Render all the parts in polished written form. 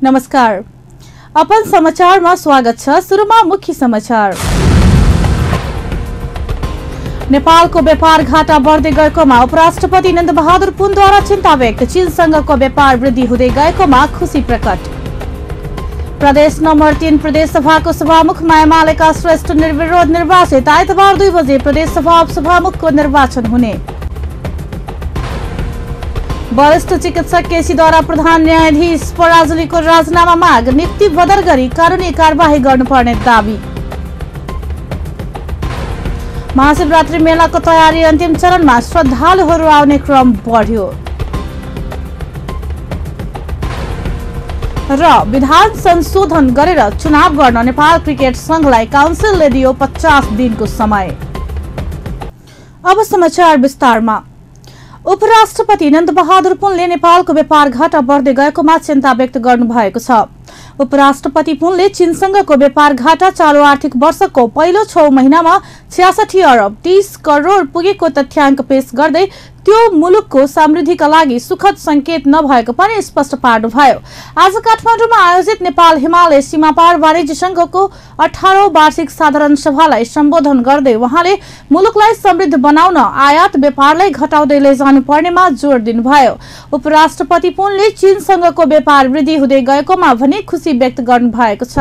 नमस्कार, अपन समाचारमा स्वागत छ। सुरुमा मुख्य समाचार। नेपालको व्यापार घाटा बढ्दै गएकोमा उपराष्ट्रपति नन्दबहादुर पुनद्वारा चिन्ता व्यक्त। चीनसँगको व्यापार वृद्धि हुँदै गएकोमा खुशी प्रकट। प्रदेश नम्बर 3 प्रदेशसभाको सभामुख मायामालेका श्रेष्ठ निर्विरोध निर्वाचित। आइतबार 2 बजे प्रदेशसभा उपसभामुखको निर्वाचन हुने। वरिष्ठ चिकित्सक केसीद्वारा प्रधान न्यायाधीश पराजुलीको राजीनामा माग। नियुक्ति बदल गरी कानूनी कार्यवाही गर्नुपर्ने दावी। महाशिवरात्रि मेलाको तयारी अन्तिम चरणमा। श्रद्धालुहरू आउने क्रम बढ्यो। र विधान संशोधन गरेर चुनाव गर्न नेपाल क्रिकेट संघलाई काउन्सिलले दियो 50 दिनको समय। अब समाचार विस्तारमा। उपराष्ट्रपति नन्दबहादुर पुनले नेपालको व्यापार घाटा बढ्दै गएकोमा चिन्ता व्यक्त गर्नुभएको छ। उपराष्ट्रपति पुनले चीनसँगको व्यापार घाटा चालू आर्थिक वर्षको पहिलो 6 महिनामा 66 अरब 30 करोड पुगेको तथ्याङ्क पेश गर्दै त्यो मुलुकको समृद्धिका लागि सुखद संकेत नभएको पनि स्पष्ट पार्नुभयो। आज काठमाडौँमा आयोजित नेपाल हिमालय सीमापार वाणिज्य संघको 18औं वार्षिक साधारण सभालाई सम्बोधन गर्दै उहाँले मुलुकलाई समृद्ध बनाउन आयात व्यापारलाई घटाउँदै लैजानु पर्नेमा जोड़ दिनुभयो। उपराष्ट्रपति पुनले चीनसँगको व्यापार वृद्धि हुँदै गएकोमा भने खुशी व्यक्त गर्नुभएको छ।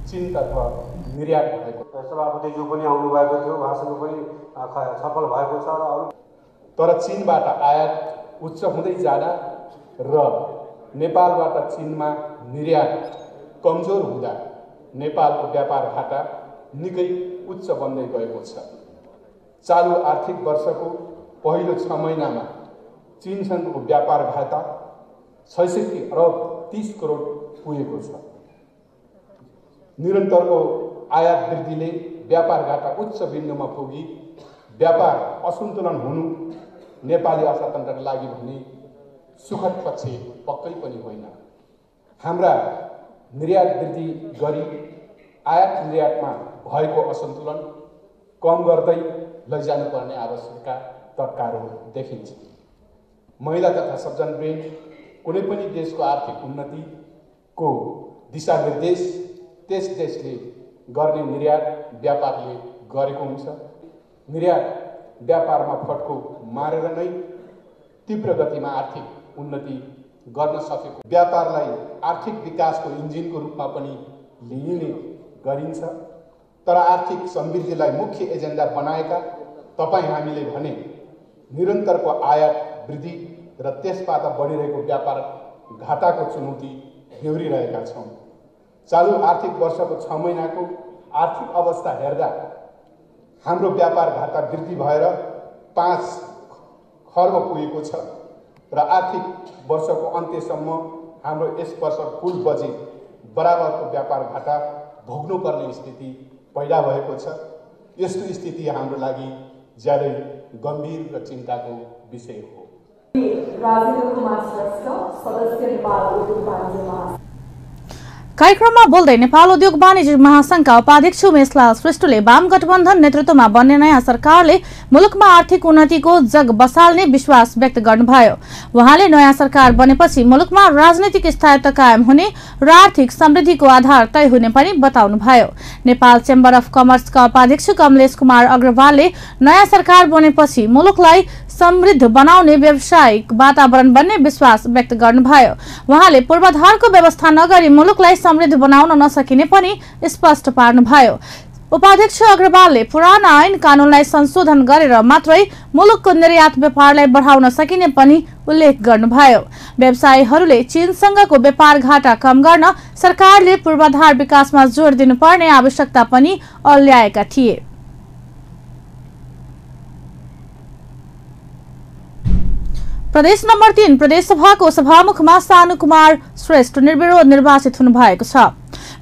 चीनतर्फ निर्यात भएको सभापतिज्यू पनि आउनु भएको थियो, उहाँसँग पनि सफल भएको छ। र तर चीनबाट आयात उच्च हुँदै जाँदा र नेपालबाट चीनमा निर्यात कमजोर हुँदा नेपालको व्यापार घाटा निकै उच्च बन्दै गएको छ। चालू आर्थिक वर्षको पहिलो 6 महिनामा चीनसँगको व्यापार घाटा 66 अरब 30 करोड पुगेको छ। निरन्तरको आयात वृद्धिले व्यापार घाटा उच्च बिन्दुमा पुगी व्यापार असन्तुलन हुनु नेपाली अर्थतन्त्रका लागि भने सुखद पक्ष पक्कै पनि होइन। हाम्रा निर्यात वृद्धि गरी आयात निर्यातमा भएको असन्तुलन कम गर्दै लैजानुपर्ने आवश्यकता तत्काल देखिन्छ। महिला तथा सज्जनवृन्द कुनै पनि देशको आर्थिक उन्नतिको दिशानिर्देश त्यस देशले गर्ने निर्यात व्यापारले गरेको हुन्छ। निर्यात व्यापारमा फड्को मारेर नै तीव्र गतिमा आर्थिक उन्नति गर्न सकेको व्यापारलाई आर्थिक विकासको इन्जिनको रूपमा पनि लिइने गरिन्छ। तर आर्थिक समृद्धिलाई मुख्य एजेन्डा बनाएका तपाईँ हामीले भने निरन्तरको आयात वृद्धि र त्यसबाट बढिरहेको व्यापार घाटाको चुनौती बेहोरिरहेका छौँ। चालू आर्थिक वर्षको 6 महिनाको आर्थिक अवस्था हेर्दा हाम्रो व्यापार घाटा वृद्धि भएर 5 खर्ब पुगेको छ र आर्थिक वर्षको अन्त्यसम्म हाम्रो यस वर्ष कुल बजेट बराबरको व्यापार घाटा भोग्नुपर्ने स्थिति पैदा भएको छ। यस्तो स्थिति हाम्रो लागि ज्यादै गम्भीर र चिन्ताको विषय हो। कार्यक्रममा बोल्दै नेपाल उद्योग वाणिज्य महासंघका उपाध्यक्ष उमेशलाल श्रेष्ठले वाम गठबन्धन नेतृत्वमा बन्ने नयाँ सरकारले मुलुकमा आर्थिक उन्नतिको जग बसाल्ने विश्वास व्यक्त गर्नुभयो। उहाँले नयाँ सरकार बनेपछि मुलुकमा राजनीतिक स्थायित्व कायम हुने र आर्थिक समृद्धिको आधार तय हुने पनि बताउनुभयो। नेपाल चेम्बर अफ कमर्सका उपाध्यक्ष कमलेश कुमार अग्रवालले नयाँ सरकार बनेपछि मुलुकलाई समृद्ध बनाउने व्यावसायिक वातावरण बन्ने विश्वास व्यक्त गर्नुभयो। उहाँले पूर्वाधारको व्यवस्था नगरी मुलुकलाई समृद्ध बनाउन नसकिने पनि स्पष्ट पार्नुभयो। उपाध्यक्ष अग्रवालले पुराना ऐन कानूनलाई संशोधन गरेर मात्रै मुलुकको निर्यात व्यापारलाई बढाउन सकिने पनि उल्लेख गर्नुभयो। व्यवसायीहरूले चीनसँगको व्यापार घाटा कम गर्न सरकारले पूर्वाधार विकासमा जोड दिनुपर्ने आवश्यकता पनि अल्याएका थिए। प्रदेश नम्बर 3 प्रदेशसभाको सभामुखमा सानु कुमार श्रेष्ठ निर्विरोध निर्वाचित हुनुभएको छ।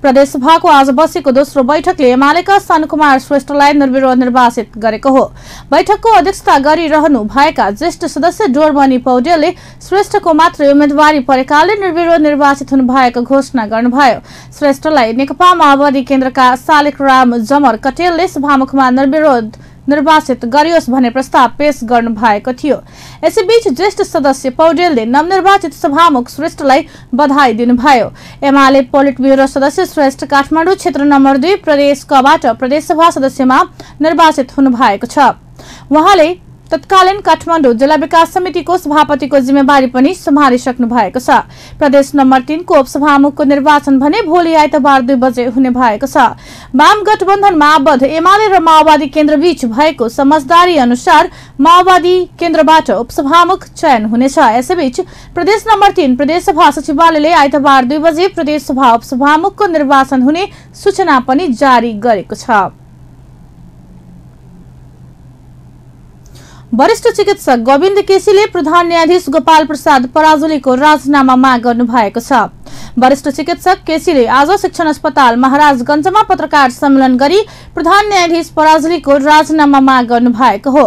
प्रदेशसभाको आज बसेको दोस्रो बैठकले एमालेका सानु कुमार श्रेष्ठलाई निर्विरोध निर्वाचित गरेको हो। बैठकको अध्यक्षता गरिरहनु भएका ज्येष्ठ सदस्य डोरमणि पौडेलले श्रेष्ठको मात्रै उम्मेदवारी परेकाले निर्विरोध निर्वाचित हुनुभएको घोषणा गर्नुभयो। श्रेष्ठलाई नेकपा माओवादी केन्द्रका शालिक राम जमर कटेलले सभामुखमा निर्विरोध निर्वाचित गरियोस् भन्ने प्रस्ताव पेश गर्नु भएको थियो। यसैबीच ज्येष्ठ सदस्य पौडेलले नवनिर्वाचित सभामुख श्रेष्ठलाई बधाई दिनुभयो। एमाले पोलिट ब्युरो सदस्य श्रेष्ठ काठमाडौँ क्षेत्र नम्बर 2 प्रदेश कबाट प्रदेशसभा सदस्यमा निर्वाचित हुनु भएको छ। उहाँले तत्कालीन काठमाडौँ जिल्ला विकास समितिको सभापतिको जिम्मेवारी पनि सम्हालिसक्नु भएको छ। प्रदेश नम्बर 3 को उपसभामुखको निर्वाचन भने भोलि आइतबार 2 बजे हुने भएको छ। वाम गठबन्धनमा आबद्ध एमाले र माओवादी केन्द्रबीच भएको समझदारी अनुसार माओवादी केन्द्रबाट उपसभामुख चयन हुनेछ। यसैबीच प्रदेश नम्बर 3 प्रदेशसभा सचिवालयले आइतबार 2 बजे प्रदेशसभा उपसभामुखको निर्वाचन हुने सूचना पनि जारी गरेको छ। वरिष्ठ चिकित्सक गोविन्द केसीले प्रधान न्यायाधीश गोपाल प्रसाद पराजुलीको राजीनामा माग गर्नु भएको छ। वरिष्ठ चिकित्सक केसीले आज शिक्षण अस्पताल महाराजगञ्जमा पत्रकार सम्मेलन गरी प्रधान न्यायाधीश पराजुलीको राजीनामा माग गर्नु भएको हो।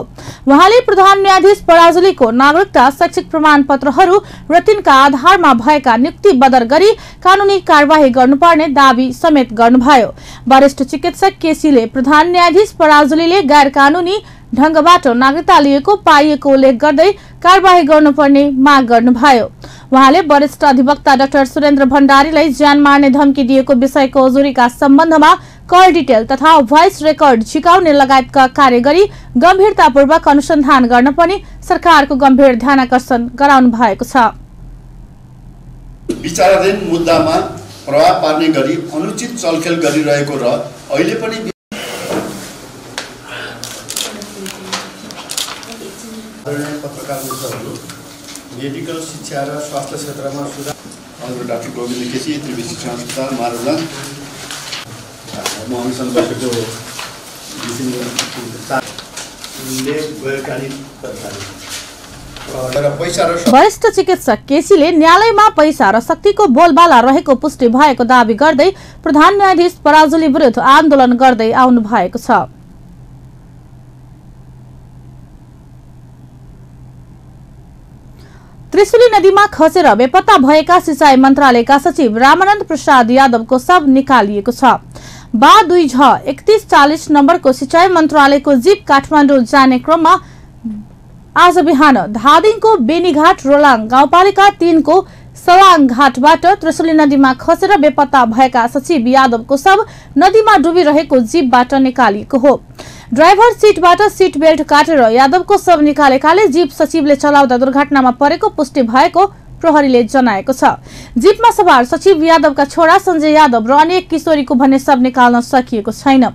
उहाँले प्रधान न्यायाधीश पराजुलीको नागरिकता शैक्षिक प्रमाणपत्रहरू र तिनका आधारमा भएका नियुक्ति बदर गरी कानूनी कार्यवाही गर्नुपर्ने दावी समेत गर्नुभयो। वरिष्ठ चिकित्सक केसीले प्रधान न्यायाधीश पराजुलीले गैर कानूनी ढंगबाट नागरिकता लिएको पाइएको उल्लेख गर्दै कार्यवाही गर्नुपर्ने माग गर्नुभयो। उहाँले वरिष्ठ अधिवक्ता डाक्टर सुरेन्द्र भण्डारीलाई ज्यान मार्ने धम्की दिएको विषयको उजुरीका सम्बन्धमा कल डिटेल तथा भोइस रेकर्ड झिकाउने लगायतका कार्य गरी गम्भीरतापूर्वक अनुसन्धान गर्न पनि सरकारको गम्भीर ध्यानाकर्षण गराउनु भएको छ। विचाराधीन मुद्दामा प्रभाव पार्ने गरी अनुचित चलखेल गरिरहेको र अहिले पनि पत्रकार मित्रहरू मेडिकल शिक्षा र स्वास्थ्य क्षेत्रमा सुधार डाक्टर गोविन्द केसी त्रिवेणी शिक्षण अस्पताल महाराजगञ्ज मोहनसँग बसेको वरिष्ठ चिकित्सक केसीले न्यायालयमा पैसा र शक्तिको बोलबाला रहेको पुष्टि भएको दावी गर्दै प्रधान न्यायाधीश पराजुली विरुद्ध आन्दोलन गर्दै आउनु भएको छ। त्रिशुली नदीमा खसेर बेपत्ता भएका सिंचाई मन्त्रालयका सचिव रामानन्द प्रसाद यादवको शव निकालिएको छ। बा 2-3140 नम्बरको सिंचाई मन्त्रालयको जीप काठमाडौँ जाने क्रममा आज बिहान धादिङको बेनीघाट रोलाङ गाउँपालिका 3 को सवाङ घाटबाट त्रिशुली नदीमा खसेर बेपत्ता भएका सचिव यादवको शव नदीमा डुबिरहेको जीपबाट निकालिएको हो। ड्राइभर सीटबाट सीट बेल्ट काटेर यादवको शव निकालेकाले जीप सचिवले चलाउँदा दुर्घटनामा परेको पुष्टि भएको प्रहरीले जनाएको छ। जीपमा सवार सचिव यादवका छोरा सञ्जय यादव र अन्य किशोरीको भन्ने शव निकाल्न सकिएको छैन।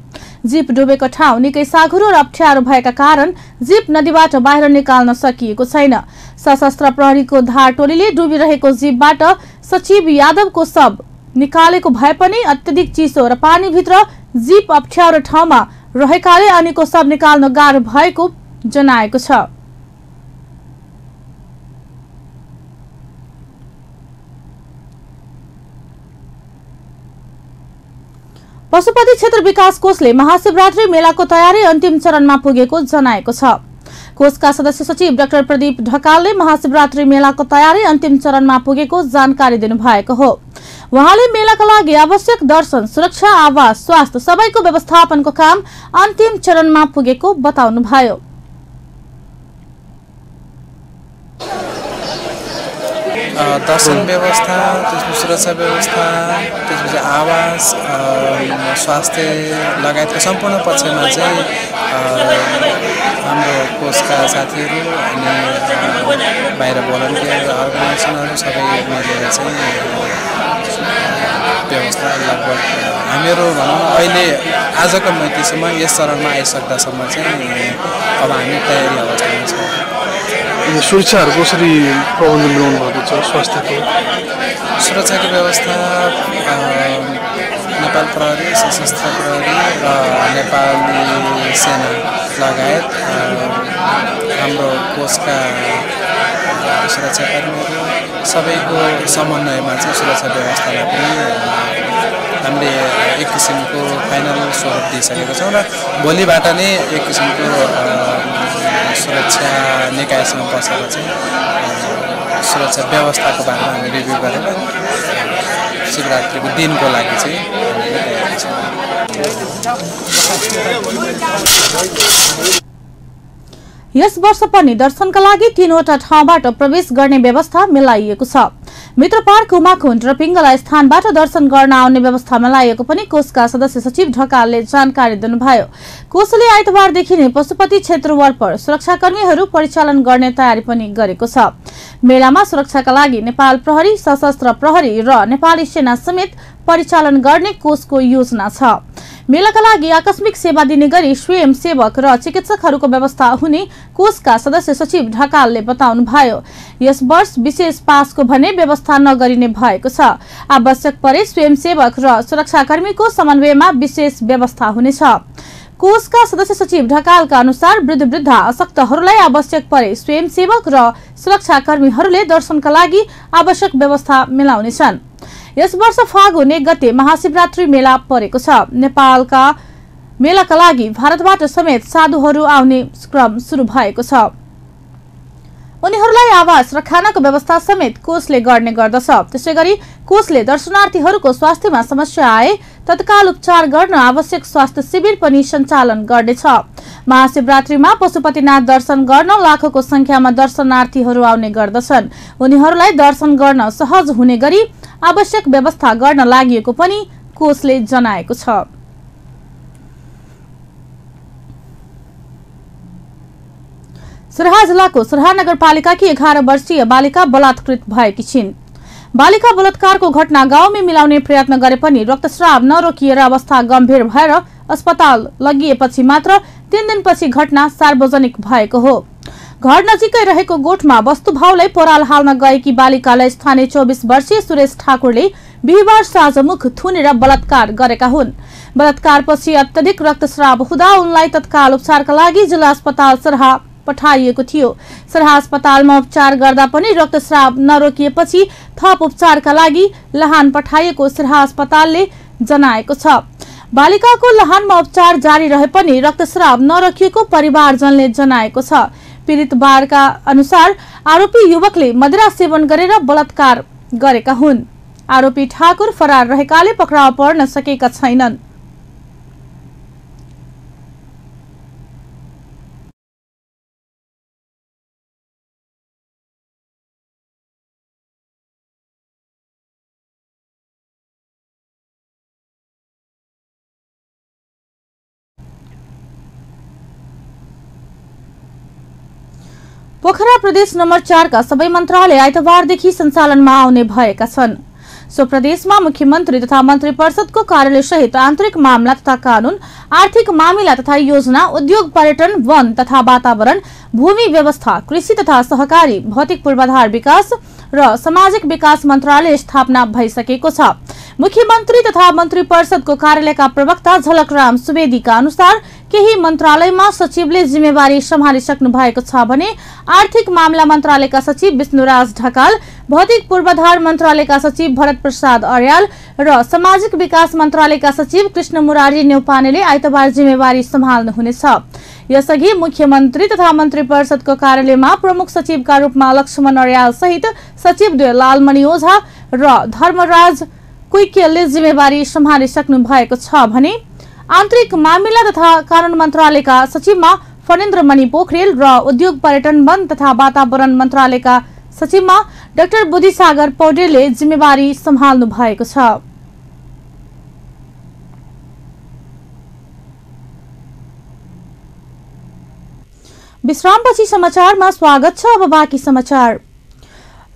जीप डुबेको ठाउँ निकै साँघुरो र अप्ठ्यारो भएका कारण जीप नदीबाट बाहिर निकाल्न सकिएको छैन। सशस्त्र प्रहरीको धार टोलीले डुबिरहेको जीपबाट सचिव यादवको शव निकालेको भए पनि अत्यधिक चिसो र पानीभित्र जीप अप्ठ्यारो ठाउँमा रहेकाले अनेको शव निकाल्न गाह्रो भएको जनाएको छ। पशुपति क्षेत्र विकास कोषले महाशिवरात्रि मेलाको तयारी अन्तिम चरणमा पुगेको जनाएको छ। कोषका सदस्य सचिव डाक्टर प्रदीप ढकालले महाशिवरात्रि मेलाको तयारी अन्तिम चरणमा पुगेको जानकारी दिनुभएको हो। उहाँले मेलाका लागि आवश्यक दर्शन, सुरक्षा, आवास, स्वास्थ्य सबैको व्यवस्थापनको काम अन्तिम चरणमा पुगेको बताउनुभयो। दर्शन व्यवस्था, त्यसपछि सुरक्षा व्यवस्था, त्यसपछि आवास, स्वास्थ्य लगायतका सम्पूर्ण पक्षमा चाहिँ हाम्रो कोषका साथीहरू अनि बाहिर भलन्टियर अर्गनाइजेसनहरू सबै मिलेर चाहिँ व्यवस्था लगभग हामीहरू भनौँ अहिले आजको मितिसम्म यस चरणमा आइसक्दासम्म चाहिँ अब हामी तयारी अवस्थामा छौँ। सुरक्षाहरू कसरी प्रबन्धन मिलाउनु भएको छ? स्वास्थ्यको सुरक्षाको व्यवस्था नेपाल प्रहरी, सशस्त्र प्रहरी र नेपाली सेना लगायत हाम्रो कोषका सुरक्षाकर्मीहरू सबैको समन्वयमा चाहिँ सुरक्षा व्यवस्थालाई पनि हामीले एक किसिमको फाइनल स्वरूप दिइसकेका छौँ र भोलिबाट नै एक किसिमको सुरक्षा निकायसँग बसेर चाहिँ सुरक्षा व्यवस्थाको बारेमा हामी रिभ्यू गरेर महाशिवरात्रिको दिनको लागि चाहिँ हामीले तयारी छ। यस वर्ष पनि दर्शनका लागि 3वटा ठाउँबाट प्रवेश गर्ने व्यवस्था मिलाइएको छ। मित्र पार्क उमाकुण्ड र पिङ्गला स्थानबाट दर्शन गर्न आउने व्यवस्था मिलाइएको पनि कोषका सदस्य सचिव ढकालले जानकारी दिनुभयो। कोषले आइतबारदेखि नै पशुपति क्षेत्र वरपर सुरक्षाकर्मीहरू परिचालन गर्ने तयारी पनि गरेको छ। मेलामा सुरक्षाका लागि नेपाल प्रहरी, सशस्त्र प्रहरी र नेपाली सेना समेत परिचालन गर्ने कोषको योजना छ। मेलाका लागि आकस्मिक सेवा दिने गरी स्वयंसेवक र चिकित्सकहरूको व्यवस्था हुने कोषका सदस्य सचिव ढकालले बताउनुभयो। यस वर्ष विशेष पासको भने व्यवस्था नगरिने भएको छ। आवश्यक परे स्वयंसेवक र सुरक्षाकर्मीको समन्वयमा विशेष व्यवस्था हुनेछ। कोषका सदस्य सचिव ढकालका अनुसार वृद्ध वृद्धा अशक्तहरूलाई आवश्यक परे स्वयंसेवक र सुरक्षाकर्मीहरूले दर्शनका लागि आवश्यक व्यवस्था मिलाउनेछन्। यस वर्ष फागुन 1 गते महाशिवरात्रि मेला परेको छ। नेपालका मेलाका लागि भारतबाट समेत साधुहरू आउने क्रम सुरु भएको छ। उनीहरूलाई आवास र खानाको व्यवस्था समेत कोषले गर्ने गर्दछ। त्यसैगरी कोषले दर्शनार्थीहरूको स्वास्थ्यमा समस्या आए तत्काल उपचार गर्न आवश्यक स्वास्थ्य शिविर पनि सञ्चालन गर्नेछ। महाशिवरात्रिमा पशुपतिनाथ दर्शन गर्न लाखौंको संख्यामा दर्शनार्थीहरू आउने गर्दछन्। उनीहरूलाई दर्शन गर्न सहज हुने गरी आवश्यक व्यवस्था गर्न लागि पनि कोषले जनाएको छ। सिराहा जिल्लाको सिराहा नगरपालिकाकी 11 वर्षीय बालिका बलात्कृत भएकी छिन्। बालिका बलात्कारको घटना गाउँमै मिलाउने प्रयत्न गरे पनि रक्तस्राव नरोकिएर अवस्था गम्भीर भएर अस्पताल लगिएपछि मात्र 3 दिनपछि घटना सार्वजनिक भएको हो। घर नजिकै रहेको गोठमा वस्तुभाउलाई पराल हाल्न गएकी बालिकालाई स्थानीय 24 वर्षीय सुरेश ठाकुरले बिहिबार साँझ मुख थुनेर बलात्कार गरेका हुन्। बलात्कारपछि अत्यधिक रक्तस्राव हुँदा उनलाई तत्काल उपचारका लागि जिल्ला अस्पताल सिराहा पठाइएको थियो। सिराहा अस्पतालमा उपचार गर्दा पनि रक्तस्राव नरोकिएपछि थप उपचारका लागि लहान पठाइएको सिराहा अस्पतालले जनाएको छ। बालिकाको लहानमा उपचार जारी रहे पनि रक्तस्राव नरोकिएको परिवारजनले जनाएको छ। पीडित बारका अनुसार आरोपी युवकले मदिरा सेवन गरेर बलात्कार गरेका हुन्। आरोपी ठाकुर फरार रहेकाले पक्राउ पर्न सकेका छैनन्। पोखरा प्रदेश नम्बर 4 का सबै मन्त्रालय आइतबारदेखि सञ्चालनमा आउने भएका छन्। सो प्रदेशमा मुख्यमन्त्री तथा मन्त्री परिषदको कार्यालय सहित आन्तरिक मामला तथा कानून, आर्थिक मामिला तथा योजना, उद्योग, पर्यटन, वन तथा वातावरण, भूमि व्यवस्था, कृषि तथा सहकारी, भौतिक पूर्वाधार विकास र सामाजिक विकास मन्त्रालय स्थापना भइसकेको छ। मुख्यमन्त्री तथा मन्त्री परिषदको कार्यालयका प्रवक्ता झलकराम सुवेदीका अनुसार केही मन्त्रालयमा सचिवले जिम्मेवारी सम्हालिसक्नु भएको छ भने आर्थिक मामला मन्त्रालयका सचिव विष्णुराज ढकाल, भौतिक पूर्वाधार मन्त्रालयका सचिव भरत प्रसाद अर्याल र सामाजिक विकास मन्त्रालयका सचिव कृष्ण मुरारी न्यौपानेले आइतबार जिम्मेवारी सम्हाल्नुहुनेछ। यसअघि मुख्यमन्त्री तथा मन्त्री परिषदको कार्यालयमा प्रमुख सचिवका रूपमा लक्ष्मण अर्याल सहित सचिव द्वय लालमणि ओझा र धर्मराज कुइकेलले जिम्मेवारी सम्हालिसक्नु भएको छ भने आन्तरिक मामिला तथा कानून मन्त्रालयका सचिवमा फणेन्द्र मणि पोखरेल र उद्योग, पर्यटन, वन तथा वातावरण मन्त्रालयका सचिवमा डाक्टर बुद्धिसागर पौडेलले जिम्मेवारी सम्हाल्नु भएको छ। विश्रामपछि समाचारमा स्वागत छ। अब बाँकी समाचार।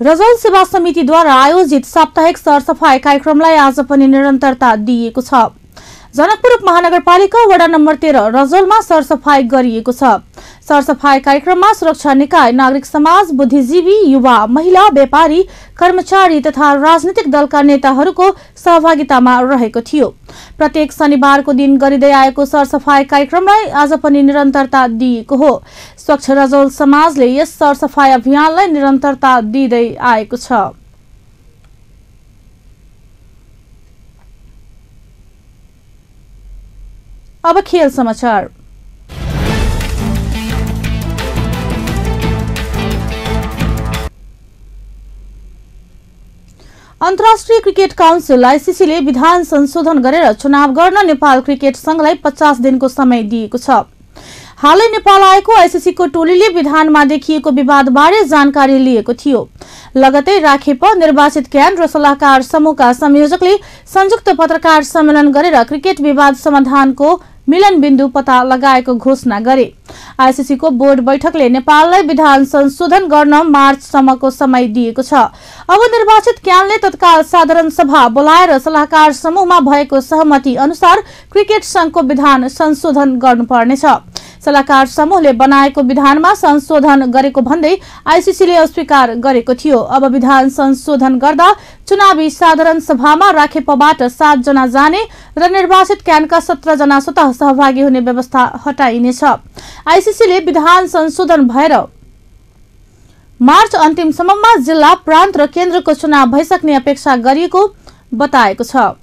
रजौल सेवा समितिद्वारा आयोजित साप्ताहिक सरसफाई कार्यक्रमलाई आज पनि निरन्तरता दिइएको छ। जनकपुर महानगरपालिका वडा नम्बर 13 रजौलमा सरसफाई गरिएको छ। सरसफाई कार्यक्रममा सुरक्षा निकाय, नागरिक समाज, बुद्धिजीवी, युवा, महिला, व्यापारी, कर्मचारी तथा राजनीतिक दलका नेताहरूको सहभागितामा रहेको थियो। प्रत्येक शनिबारको दिन गरिँदै आएको सरसफाई कार्यक्रमलाई आज पनि निरन्तरता दिएको हो। स्वच्छ रजौल समाजले यस सरसफाई अभियानलाई निरन्तरता दिँदै आएको छ। अब खेल समाचार। अन्तर्राष्ट्रिय क्रिकेट काउन्सिल आईसीसीले विधान संशोधन गरेर चुनाव गर्न नेपाल क्रिकेट संघलाई 50 दिनको समय दिएको छ। हालै नेपाल आएको आईसीसीको टोलीले विधानमा देखिएको विवादबारे जानकारी लिएको थियो। लगतै राखेप निर्वाचित क्यान र सल्लाहकार समूहका संयोजकले संयुक्त पत्रकार सम्मेलन गरेर क्रिकेट विवाद समाधानको मिलन बिन्दु पत्ता लगाएको घोषणा गरे। आईसीसीको बोर्ड बैठकले नेपाललाई विधान संशोधन गर्न मार्चसम्मको समय दिएको छ। अब निर्वाचित क्यानले तत्काल साधारण सभा बोलाएर सल्लाहकार समूहमा भएको सहमति अनुसार क्रिकेट संघको विधान संशोधन गर्नुपर्नेछ। सल्लाहकार समूहले बनाएको विधानमा संशोधन गरेको भन्दै आईसीसीले अस्वीकार गरेको थियो। अब विधान संशोधन गर्दा चुनावी साधारण सभामा राखेपबाट 7 जना जाने र निर्वाचित क्यानका 17 जना स्वतः सहभागी हुने व्यवस्था हटाइनेछ। आईसीसीले विधान संशोधन भएर मार्च अन्तिमसम्ममा जिल्ला, प्रान्त र केन्द्रको चुनाव भइसक्ने अपेक्षा गरिएको बताएको छ।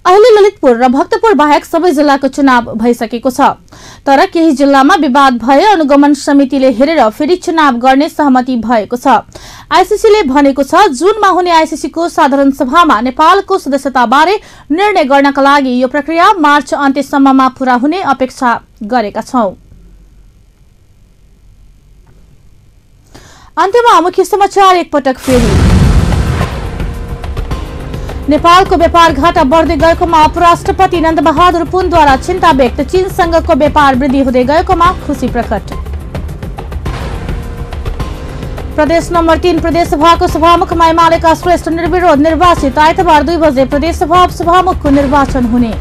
अहिले ललितपुर र भक्तपुर बाहेक सबै जिल्लाको चुनाव भइसकेको छ। तर केही जिल्लामा विवाद भए अनुगमन समितिले हेरेर फेरि चुनाव गर्ने सहमति भएको छ। आईसीसीले भनेको छ जुनमा हुने आईसीसीको साधारण सभामा नेपालको सदस्यताबारे निर्णय गर्नका लागि यो प्रक्रिया मार्च अन्त्यसम्ममा पूरा हुने अपेक्षा गरेका छौं। अन्त्यमा मुख्य समाचार एकपटक फेरि। नेपालको व्यापार घाटा बढ्दै गएकोमा उपराष्ट्रपति नन्दबहादुर पुनद्वारा चिन्ता व्यक्त। चीनसँगको व्यापार वृद्धि हुँदै गएकोमा खुशी प्रकट। प्रदेश नम्बर 3 प्रदेशसभाको सभामुखमा एमालेका श्रेष्ठ निर्विरोध निर्वाचित। आइतबार 2 बजे प्रदेशसभा उपसभामुखको निर्वाचन हुने।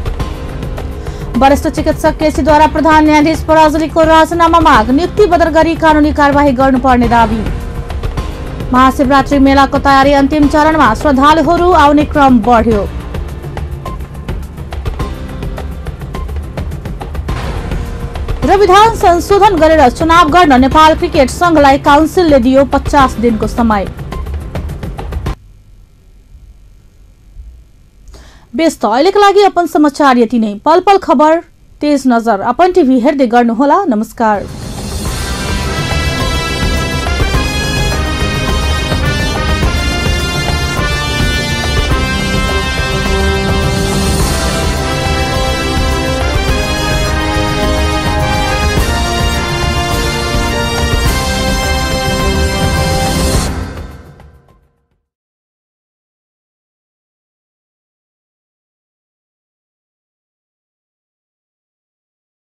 वरिष्ठ चिकित्सक केसीद्वारा प्रधान न्यायाधीश पराजुलीको राजीनामा माग। नियुक्ति बदल गरी कानूनी कार्यवाही गर्नुपर्ने दावी। महाशिवरात्रि मेलाको तयारी अन्तिम चरणमा। श्रद्धालुहरू आउने क्रम बढ्यो। र विधान संशोधन गरेर चुनाव गर्न नेपाल क्रिकेट संघलाई काउन्सिलले दियो 50 दिनको समय। व्यस्त अहिलेका लागि अपन समाचार यति नै। पल पल खबर, तेज नजर अपन टिभी हेर्दै गर्नुहोला। नमस्कार।